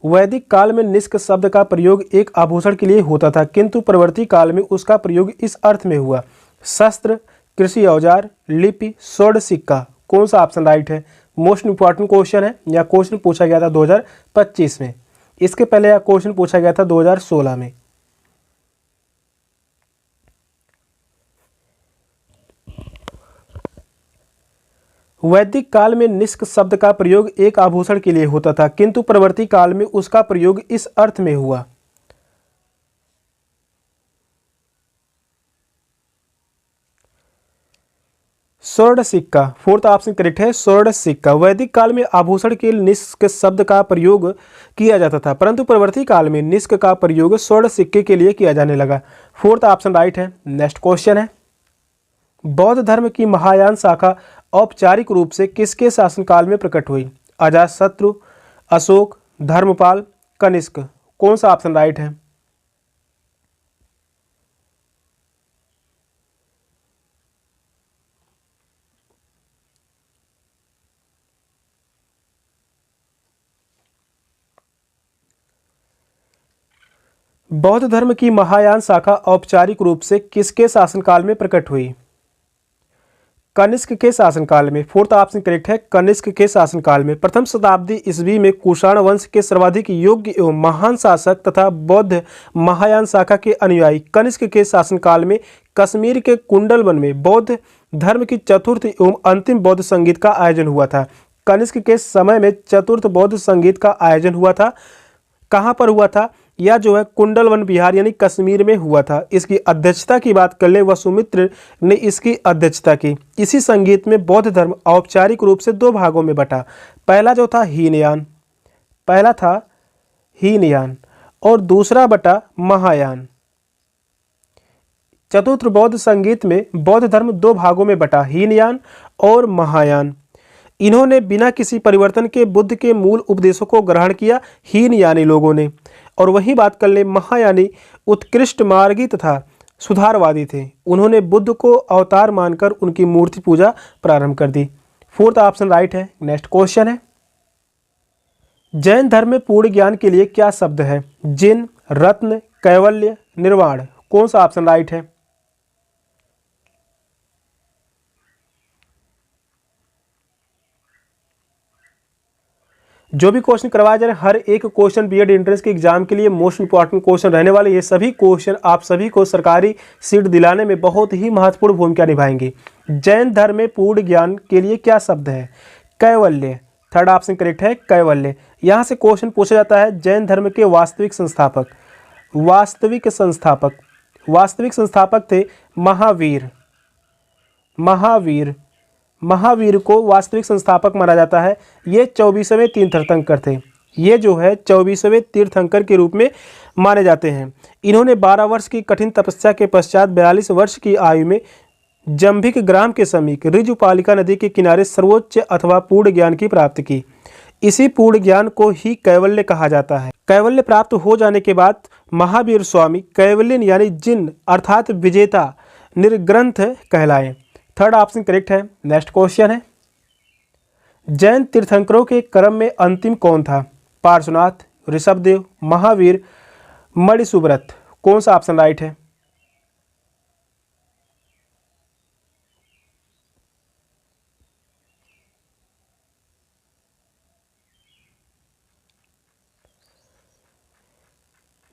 वैदिक काल में निष्क शब्द का प्रयोग एक आभूषण के लिए होता था, किंतु परवर्ती काल में उसका प्रयोग इस अर्थ में हुआ। शस्त्र, कृषि औजार, लिपि, स्वर्ण सिक्का। कौन सा ऑप्शन राइट है? मोस्ट इंपॉर्टेंट क्वेश्चन है, या क्वेश्चन पूछा गया था 2025 में। इसके पहले यह क्वेश्चन पूछा गया था 2016 में। वैदिक काल में निष्क शब्द का प्रयोग एक आभूषण के लिए होता था, किंतु परवर्ती काल में उसका प्रयोग इस अर्थ में हुआ। स्वर्ण सिक्का, फोर्थ ऑप्शन करेक्ट है, स्वर्ण सिक्का। वैदिक काल में आभूषण के लिए निष्क शब्द का प्रयोग किया जाता था, परंतु परवर्ती काल में निष्क का प्रयोग स्वर्ण सिक्के के लिए किया जाने लगा। फोर्थ ऑप्शन राइट है। नेक्स्ट क्वेश्चन है, बौद्ध धर्म की महायान शाखा औपचारिक रूप से किसके शासनकाल में प्रकट हुई? अजातशत्रु, अशोक, धर्मपाल, कनिष्क। कौन सा ऑप्शन राइट है? बौद्ध धर्म की महायान शाखा औपचारिक रूप से किसके शासनकाल में प्रकट हुई? कनिष्क के शासनकाल में। फोर्थ ऑप्शन करेक्ट है, कनिष्क के शासनकाल में। प्रथम शताब्दी ईस्वी में कुषाण वंश के सर्वाधिक योग्य एवं महान शासक तथा बौद्ध महायान शाखा के अनुयायी कनिष्क के शासनकाल में कश्मीर के कुंडल वन में बौद्ध धर्म की चतुर्थ एवं अंतिम बौद्ध संगीत का आयोजन हुआ था। कनिष्क के समय में चतुर्थ बौद्ध संगीत का आयोजन हुआ था। कहाँ पर हुआ था? यह जो है कुंडलवन बिहार यानी कश्मीर में हुआ था। इसकी अध्यक्षता की बात कर ले, वसुमित्र ने इसकी अध्यक्षता की। इसी संगीत में बौद्ध धर्म औपचारिक रूप से दो भागों में बटा। पहला जो था हीनयान, पहला था हीनयान और दूसरा बटा महायान। चतुर्थ बौद्ध संगीत में बौद्ध धर्म दो भागों में बटा, हीनयान और महायान। इन्होंने बिना किसी परिवर्तन के बुद्ध के मूल उपदेशों को ग्रहण किया, हीनयानी लोगों ने। और वही बात कर ले, महायानी उत्कृष्ट मार्गी तथा सुधारवादी थे। उन्होंने बुद्ध को अवतार मानकर उनकी मूर्ति पूजा प्रारंभ कर दी। फोर्थ ऑप्शन राइट है। नेक्स्ट क्वेश्चन है, जैन धर्म में पूर्ण ज्ञान के लिए क्या शब्द है? जिन, रत्न, कैवल्य, निर्वाण। कौन सा ऑप्शन राइट है? जो भी क्वेश्चन करवाया जा रहा है, हर एक क्वेश्चन बीएड एंट्रेंस के एग्जाम के लिए मोस्ट इंपॉर्टेंट क्वेश्चन रहने वाले। ये सभी क्वेश्चन आप सभी को सरकारी सीट दिलाने में बहुत ही महत्वपूर्ण भूमिका निभाएंगे। जैन धर्म में पूर्ण ज्ञान के लिए क्या शब्द है? कैवल्य। थर्ड ऑप्शन करेक्ट है, कैवल्य। यहाँ से क्वेश्चन पूछा जाता है, जैन धर्म के वास्तविक संस्थापक। वास्तविक संस्थापक थे महावीर। महावीर को वास्तविक संस्थापक माना जाता है। ये 24वें तीर्थंकर थे। ये जो है 24वें तीर्थंकर के रूप में माने जाते हैं। इन्होंने 12 वर्ष की कठिन तपस्या के पश्चात 42 वर्ष की आयु में जंभिक ग्राम के समीप ऋजुपालिका नदी के किनारे सर्वोच्च अथवा पूर्ण ज्ञान की प्राप्ति की। इसी पूर्ण ज्ञान को ही कैवल्य कहा जाता है। कैवल्य प्राप्त हो जाने के बाद महावीर स्वामी कैवल्यन यानी जिन अर्थात विजेता निर्ग्रंथ कहलाए। थर्ड ऑप्शन करेक्ट है। नेक्स्ट क्वेश्चन है, जैन तीर्थंकरों के क्रम में अंतिम कौन था? पार्श्वनाथ, ऋषभदेव, महावीर, मणिसुव्रत। कौन सा ऑप्शन राइट है?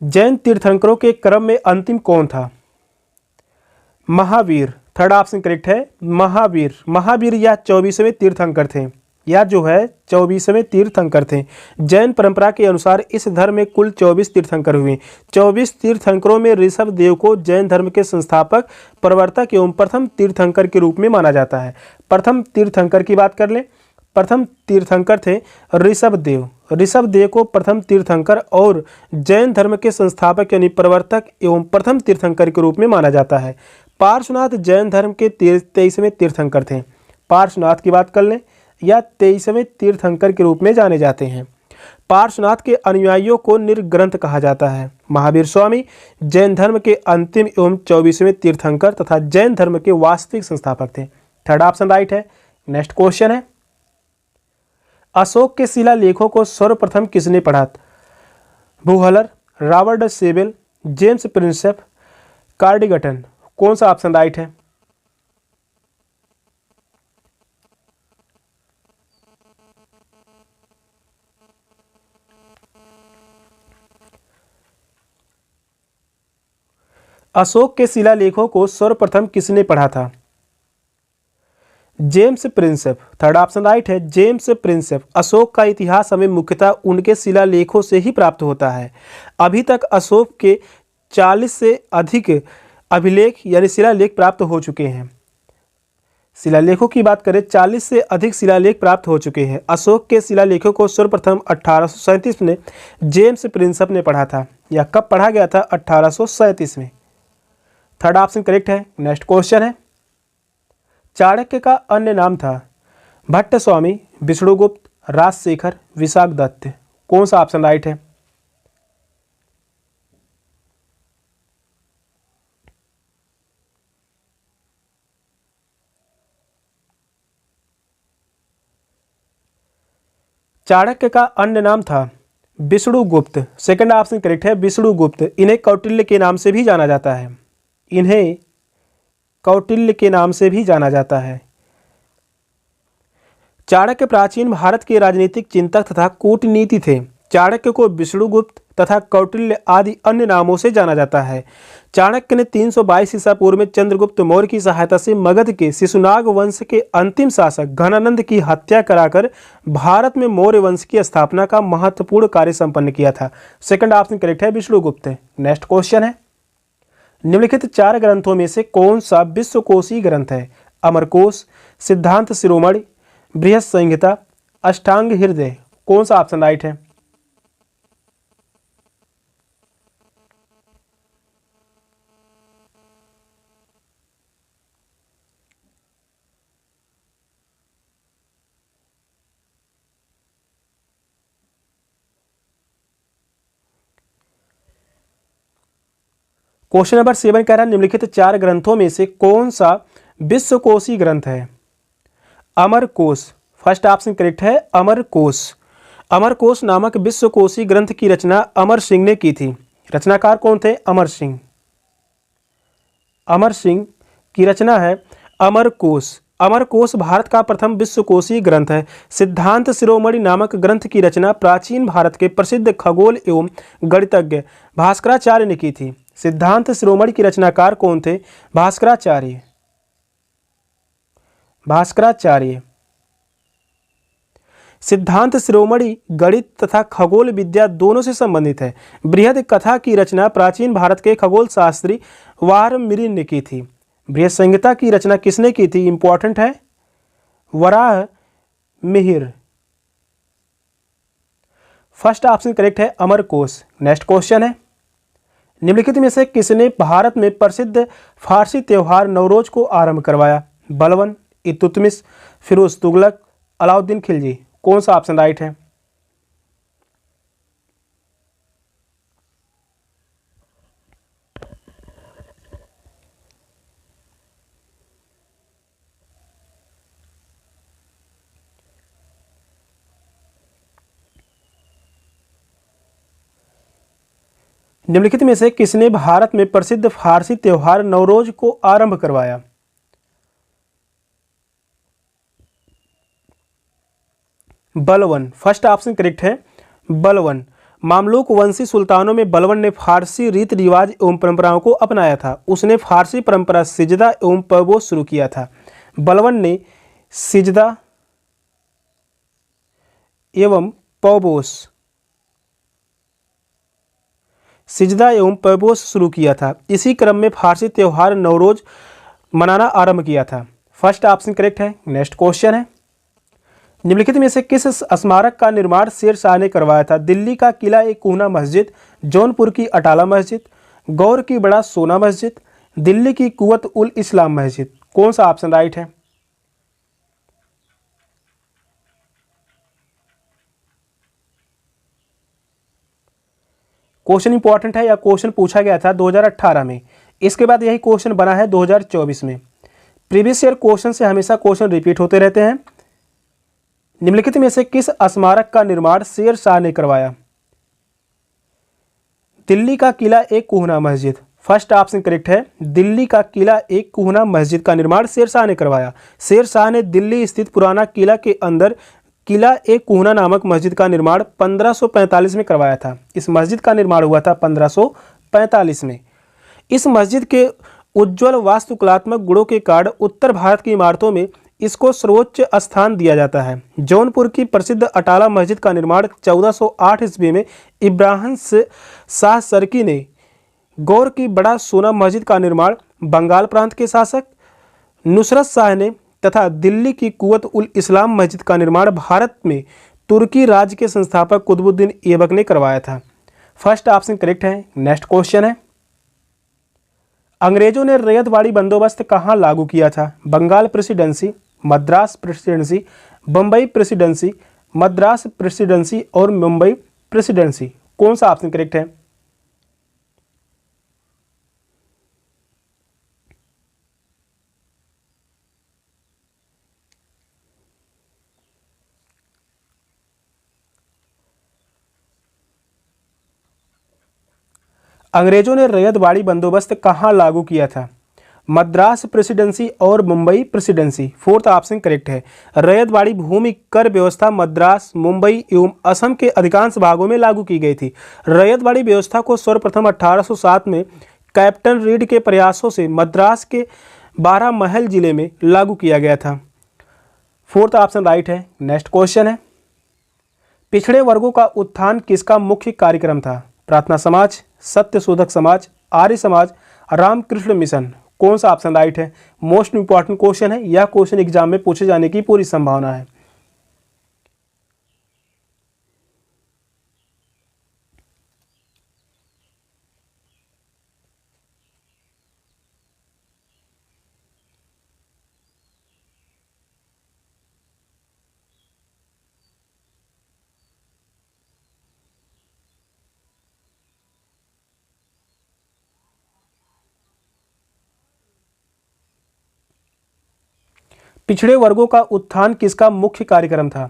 जैन तीर्थंकरों के क्रम में अंतिम कौन था? महावीर। थर्ड ऑप्शन करेक्ट है, महावीर या 24वें तीर्थंकर थे। या जो है 24वें तीर्थंकर थे। जैन परंपरा के अनुसार इस धर्म में कुल 24 तीर्थंकर हुए। 24 तीर्थंकरों में ऋषभ देव को जैन धर्म के संस्थापक, प्रवर्तक एवं प्रथम तीर्थंकर के रूप में माना जाता है। प्रथम तीर्थंकर की बात कर ले, प्रथम तीर्थंकर थे ऋषभ देव को प्रथम तीर्थंकर और जैन धर्म के संस्थापक यानी प्रवर्तक एवं प्रथम तीर्थंकर के रूप में माना जाता है। पार्श्वनाथ जैन धर्म के 23वें तीर्थंकर थे। पार्श्वनाथ की बात कर लें, या 23वें तीर्थंकर के रूप में जाने जाते हैं। पार्श्वनाथ के अनुयायियों को निर्ग्रंथ कहा जाता है। महावीर स्वामी जैन धर्म के अंतिम एवं 24वें तीर्थंकर तथा जैन धर्म के वास्तविक संस्थापक थे। थर्ड ऑप्शन राइट है। नेक्स्ट क्वेश्चन है, अशोक के शिलालेखों को सर्वप्रथम किसने पढ़ा? Buhler, Robert Sewell, James Prinsep, कार्डिगटन। कौन सा ऑप्शन राइट है? अशोक के शिलालेखों को सर्वप्रथम किसने पढ़ा था? James Prinsep. Third option right है, जेम्स प्रिंसेप। अशोक का इतिहास हमें मुख्यतः उनके शिलालेखों से ही प्राप्त होता है। अभी तक अशोक के 40 से अधिक अभिलेख यानी शिलालेख प्राप्त हो चुके हैं। शिलालेखों की बात करें, 40 से अधिक शिलालेख प्राप्त हो चुके हैं। अशोक के शिलालेखों को सर्वप्रथम 1837 में जेम्स प्रिंसेप ने पढ़ा था। या कब पढ़ा गया था? 1837 में। थर्ड ऑप्शन करेक्ट है। नेक्स्ट क्वेश्चन है, चाणक्य का अन्य नाम था? भट्ट स्वामी, विष्णुगुप्त, राजशेखर, विशाखदत्त। कौन सा ऑप्शन राइट है? चाणक्य का अन्य नाम था विष्णुगुप्त। सेकंड ऑप्शन करेक्ट है, विष्णुगुप्त। इन्हें कौटिल्य के नाम से भी जाना जाता है। इन्हें कौटिल्य के नाम से भी जाना जाता है। चाणक्य प्राचीन भारत के राजनीतिक चिंतक तथा कूटनीति थे। चाणक्य को विष्णुगुप्त तथा कौटिल्य आदि अन्य नामों से जाना जाता है। चाणक्य ने 322 ईसा पूर्व में चंद्रगुप्त मौर्य की सहायता से मगध के शिशुनाग वंश के अंतिम शासक घनानंद की हत्या कराकर भारत में मौर्य वंश की स्थापना का महत्वपूर्ण कार्य संपन्न किया था। सेकंड ऑप्शन करेक्ट है, विष्णुगुप्त। नेक्स्ट क्वेश्चन है, निम्नलिखित 4 ग्रंथों में से कौन सा विश्वकोशी ग्रंथ है? अमरकोश, सिद्धांत शिरोमणि, बृहत संहिता, अष्टांग हृदय। कौन सा ऑप्शन राइट है? क्वेश्चन नंबर 7 कह रहा है, निम्नलिखित 4 ग्रंथों में से कौन सा विश्वकोशी ग्रंथ है? अमरकोश। फर्स्ट ऑप्शन करेक्ट है, अमरकोश। अमरकोश नामक विश्वकोशी ग्रंथ की रचना अमर सिंह ने की थी। रचनाकार कौन थे? अमर सिंह। अमर सिंह की रचना है अमरकोश। अमरकोश भारत का प्रथम विश्वकोशी ग्रंथ है। सिद्धांत शिरोमणि नामक ग्रंथ की रचना प्राचीन भारत के प्रसिद्ध खगोल एवं गणितज्ञ भास्कराचार्य ने की थी। सिद्धांत शिरोमणि के रचनाकार कौन थे? भास्कराचार्य। भास्कराचार्य। सिद्धांत शिरोमणि गणित तथा खगोल विद्या दोनों से संबंधित है। बृहद कथा की रचना प्राचीन भारत के खगोल शास्त्री वारमिरिन ने की थी। बृहद संहिता की रचना किसने की थी? इंपॉर्टेंट है, Varaha Mihir. First option correct है, अमरकोश। नेक्स्ट क्वेश्चन है, निम्नलिखित में से किसने भारत में प्रसिद्ध फारसी त्योहार नवरोज को आरंभ करवाया? बलबन, इल्तुतमिश, फिरोज तुगलक, अलाउद्दीन खिलजी। कौन सा ऑप्शन राइट है? निम्नलिखित में से किसने भारत में प्रसिद्ध फारसी त्योहार नवरोज को आरंभ करवाया? बलबन। फर्स्ट ऑप्शन करेक्ट है, बलबन। मामलुक वंशी सुल्तानों में बलबन ने फारसी रीति रिवाज एवं परंपराओं को अपनाया था। उसने फारसी परंपरा सिजदा एवं पबोस शुरू किया था। बलबन ने सिजदा एवं पबोस सिजदा एवं पबोस शुरू किया था। इसी क्रम में फारसी त्योहार नवरोज मनाना आरंभ किया था। फर्स्ट ऑप्शन करेक्ट है। नेक्स्ट क्वेश्चन है, निम्नलिखित में से किस स्मारक का निर्माण शेर शाह ने करवाया था? दिल्ली का किला ए कूना मस्जिद, जौनपुर की अटाला मस्जिद, गौर की बड़ा सोना मस्जिद, दिल्ली की कुवत उल इस्लाम मस्जिद। कौन सा ऑप्शन राइट है? क्वेश्चन इंपॉर्टेंट है या क्वेश्चन पूछा गया था 2018 में। इसके बाद यही क्वेश्चन बना है 2024 में। प्रीवियस ईयर क्वेश्चन से हमेशा क्वेश्चन रिपीट होते रहते हैं। निम्नलिखित में से किस स्मारक का निर्माण शेर शाह ने करवाया? दिल्ली का किला एक कूहना मस्जिद। फर्स्ट ऑप्शन करेक्ट है। दिल्ली का किला एक कूहना मस्जिद का निर्माण शेरशाह ने करवाया। शेरशाह ने दिल्ली स्थित पुराना किला के अंदर किला एक कूहना नामक मस्जिद का निर्माण 1545 में करवाया था। इस मस्जिद का निर्माण हुआ था 1545 में। इस मस्जिद के उज्ज्वल वास्तुकलात्मक गुणों के कारण उत्तर भारत की इमारतों में इसको सर्वोच्च स्थान दिया जाता है। जौनपुर की प्रसिद्ध अटाला मस्जिद का निर्माण 1408 ईस्वी में इब्राहिम शाह सरकी ने, गौर की बड़ा सोना मस्जिद का निर्माण बंगाल प्रांत के शासक नुसरत शाह ने तथा दिल्ली की कुवत उल इस्लाम मस्जिद का निर्माण भारत में तुर्की राज्य के संस्थापक कुतुबुद्दीन ऐबक ने करवाया था। फर्स्ट ऑप्शन करेक्ट है। नेक्स्ट क्वेश्चन है, अंग्रेजों ने रैयतवाड़ी बंदोबस्त कहाँ लागू किया था? Bengal presidency, Madras presidency, Bombay presidency, Madras presidency और मुंबई प्रेसिडेंसी। कौन सा ऑप्शन करेक्ट है? अंग्रेजों ने रैयतवाड़ी बंदोबस्त कहाँ लागू किया था? मद्रास प्रेसिडेंसी और Mumbai presidency. Fourth option correct है। रैयतवाड़ी भूमि कर व्यवस्था मद्रास, मुंबई एवं असम के अधिकांश भागों में लागू की गई थी। रैयतवाड़ी व्यवस्था को सर्वप्रथम 1807 में कैप्टन रीड के प्रयासों से मद्रास के 12 महल जिले में लागू किया गया था। फोर्थ ऑप्शन राइट है। नेक्स्ट क्वेश्चन है, पिछड़े वर्गों का उत्थान किसका मुख्य कार्यक्रम था? प्रार्थना समाज, सत्य शोधक समाज, आर्य समाज, रामकृष्ण मिशन। कौन सा ऑप्शन राइट है? मोस्ट इंपॉर्टेंट क्वेश्चन है। यह क्वेश्चन एग्जाम में पूछे जाने की पूरी संभावना है। पिछड़े वर्गों का उत्थान किसका मुख्य कार्यक्रम था?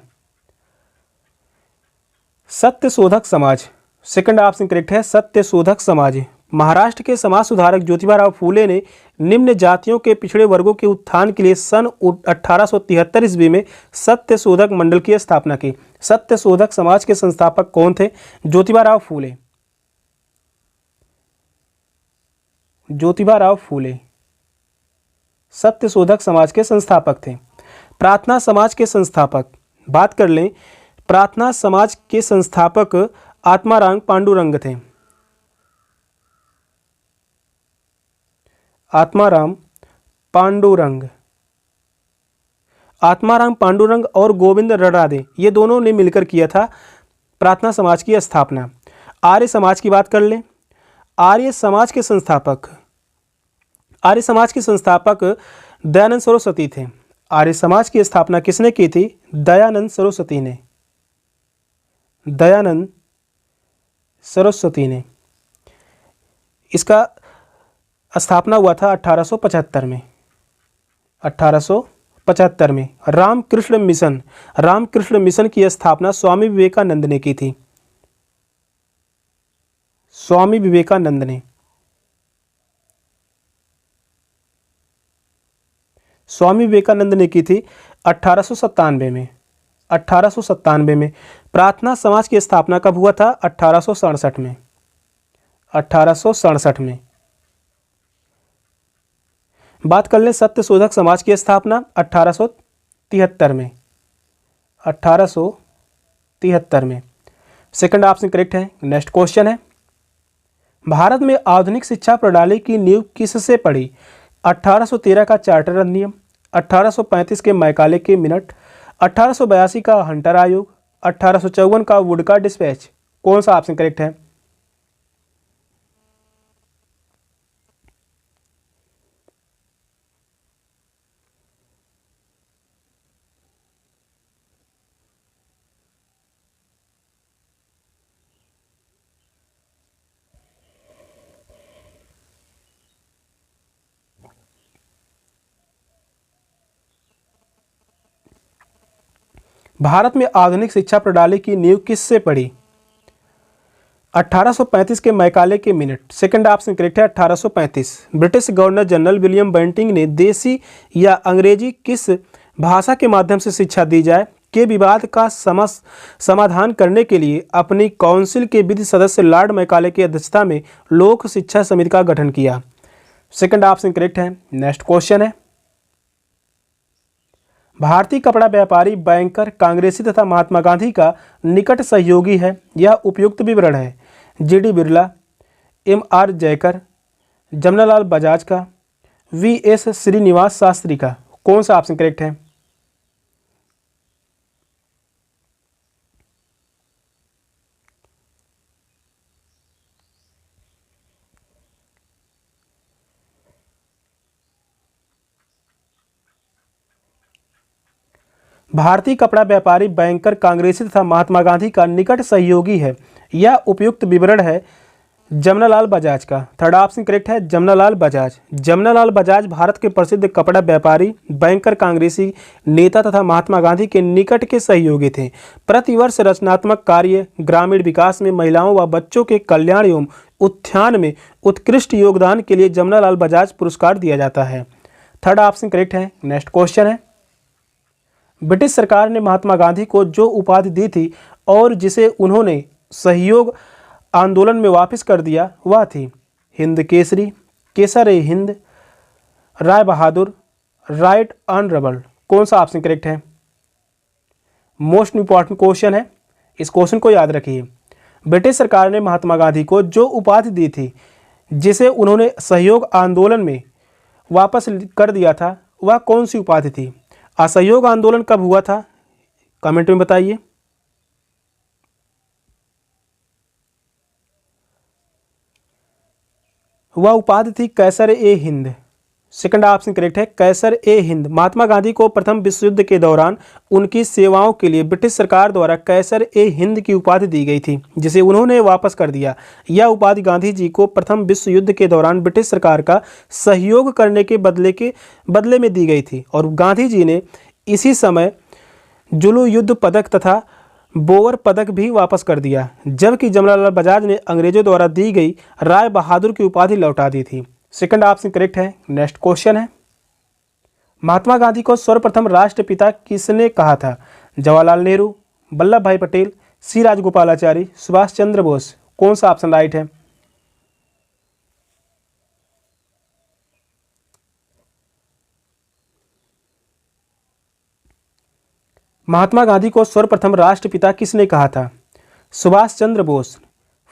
सत्य शोधक समाज। सेकंड ऑप्शन करेक्ट है, सत्य शोधक समाज। महाराष्ट्र के समाज सुधारक ज्योतिबा फूले ने निम्न जातियों के पिछड़े वर्गों के उत्थान के लिए सन 1873 ईस्वी में सत्य शोधक मंडल की स्थापना की। सत्य शोधक समाज के संस्थापक कौन थे? ज्योतिबा फूले। ज्योतिबा फूले सत्य शोधक समाज के संस्थापक थे। प्रार्थना समाज के संस्थापक बात कर लें, प्रार्थना समाज के संस्थापक आत्माराम पांडुरंग थे। आत्माराम पांडुरंग और गोविंद रडादे, ये दोनों ने मिलकर किया था प्रार्थना समाज की स्थापना। आर्य समाज की बात कर लें, आर्य समाज के संस्थापक दयानंद सरस्वती थे। आर्य समाज की स्थापना किसने की थी? दयानंद सरस्वती ने। इसका स्थापना हुआ था 1875 में। 1875 में रामकृष्ण मिशन की स्थापना स्वामी विवेकानंद ने की थी। स्वामी विवेकानंद ने की थी 1897 में। 1897 में प्रार्थना समाज की स्थापना कब हुआ था? 1867 में। 1867 में। बात कर ले सत्य शोधक समाज की स्थापना 1873 में। 1873 में। सेकंड ऑप्शन करेक्ट है। नेक्स्ट क्वेश्चन है, भारत में आधुनिक शिक्षा प्रणाली की नींव किससे पड़ी? 1813 का चार्टर अधिनियम, 1835 के मैकाले के मिनट, 1882 का हंटर आयोग, 1854 का वुड का डिस्पैच। कौन सा ऑप्शन करेक्ट है? भारत में आधुनिक शिक्षा प्रणाली की नींव किससे पड़ी? 1835 के मैकाले के मिनट, सेकंड ऑप्शन करेक्ट है 1835। British governor general William Bentinck ने देसी या अंग्रेजी किस भाषा के माध्यम से शिक्षा दी जाए के विवाद का समाधान करने के लिए अपनी काउंसिल के विधि सदस्य लॉर्ड मैकाले की अध्यक्षता में लोक शिक्षा समिति का गठन किया। सेकंड ऑप्शन करेक्ट है। नेक्स्ट क्वेश्चन है, भारतीय कपड़ा व्यापारी, बैंकर, कांग्रेसी तथा महात्मा गांधी का निकट सहयोगी है। यह उपयुक्त विवरण है जीडी बिरला, एमआर जयकर, जमनालाल बजाज का, वीएस श्रीनिवास शास्त्री का। कौन सा ऑप्शन करेक्ट है? भारतीय कपड़ा व्यापारी, बैंकर, कांग्रेसी तथा महात्मा गांधी का निकट सहयोगी है। यह उपयुक्त विवरण है जमनालाल बजाज का। थर्ड ऑप्शन करेक्ट है जमनालाल बजाज। जमनालाल बजाज भारत के प्रसिद्ध कपड़ा व्यापारी, बैंकर, कांग्रेसी नेता तथा महात्मा गांधी के निकट के सहयोगी थे। प्रतिवर्ष रचनात्मक कार्य, ग्रामीण विकास में महिलाओं व बच्चों के कल्याण एवं उत्थान में उत्कृष्ट योगदान के लिए जमनालाल बजाज पुरस्कार दिया जाता है। थर्ड ऑप्शन करेक्ट है। नेक्स्ट क्वेश्चन है, ब्रिटिश सरकार ने महात्मा गांधी को जो उपाधि दी थी और जिसे उन्होंने सहयोग आंदोलन में वापस कर दिया वह थी हिंद केसरी, केसर ए हिंद, राय बहादुर, राइट ऑनरेबल। कौन सा ऑप्शन करेक्ट है? मोस्ट इंपॉर्टेंट क्वेश्चन है, इस क्वेश्चन को याद रखिए। ब्रिटिश सरकार ने महात्मा गांधी को जो उपाधि दी थी जिसे उन्होंने सहयोग आंदोलन में वापस कर दिया था वह कौन सी उपाधि थी? असहयोग आंदोलन कब हुआ था? कमेंट में बताइए। वह उपाधि थी कैसर ए हिंद। सेकंड ऑप्शन करेक्ट है कैसर ए हिंद। महात्मा गांधी को प्रथम विश्व युद्ध के दौरान उनकी सेवाओं के लिए ब्रिटिश सरकार द्वारा कैसर ए हिंद की उपाधि दी गई थी जिसे उन्होंने वापस कर दिया। यह उपाधि गांधी जी को प्रथम विश्व युद्ध के दौरान ब्रिटिश सरकार का सहयोग करने के बदले में दी गई थी और गांधी जी ने इसी समय जुलू युद्ध पदक तथा बोवर पदक भी वापस कर दिया, जबकि जमनालाल बजाज ने अंग्रेजों द्वारा दी गई राय बहादुर की उपाधि लौटा दी थी। सेकंड ऑप्शन करेक्ट है। नेक्स्ट क्वेश्चन है, महात्मा गांधी को सर्वप्रथम राष्ट्रपिता किसने कहा था? जवाहरलाल नेहरू, वल्लभ भाई पटेल, सी राजगोपालाचारी, सुभाष चंद्र बोस। कौन सा ऑप्शन राइट है? महात्मा गांधी को सर्वप्रथम राष्ट्रपिता किसने कहा था? Subhash Chandra Bose.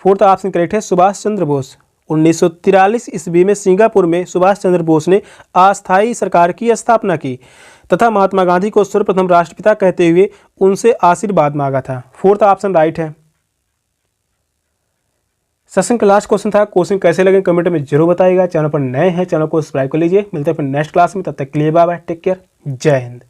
Fourth option correct है सुभाष चंद्र बोस। 1943 ईस्वी में सिंगापुर में सुभाष चंद्र बोस ने अस्थायी सरकार की स्थापना की तथा महात्मा गांधी को सर्वप्रथम राष्ट्रपिता कहते हुए उनसे आशीर्वाद मांगा था। फोर्थ ऑप्शन राइट है। सेशन का लास्ट क्वेश्चन था। क्वेश्चन कैसे लगे कमेंट में जरूर बताइएगा। चैनल पर नए हैं चैनल को सब्सक्राइब कर लीजिए। मिलते हैं फिर नेक्स्ट क्लास में, तब तक के लिए बाय बाय, टेक केयर, जय हिंद।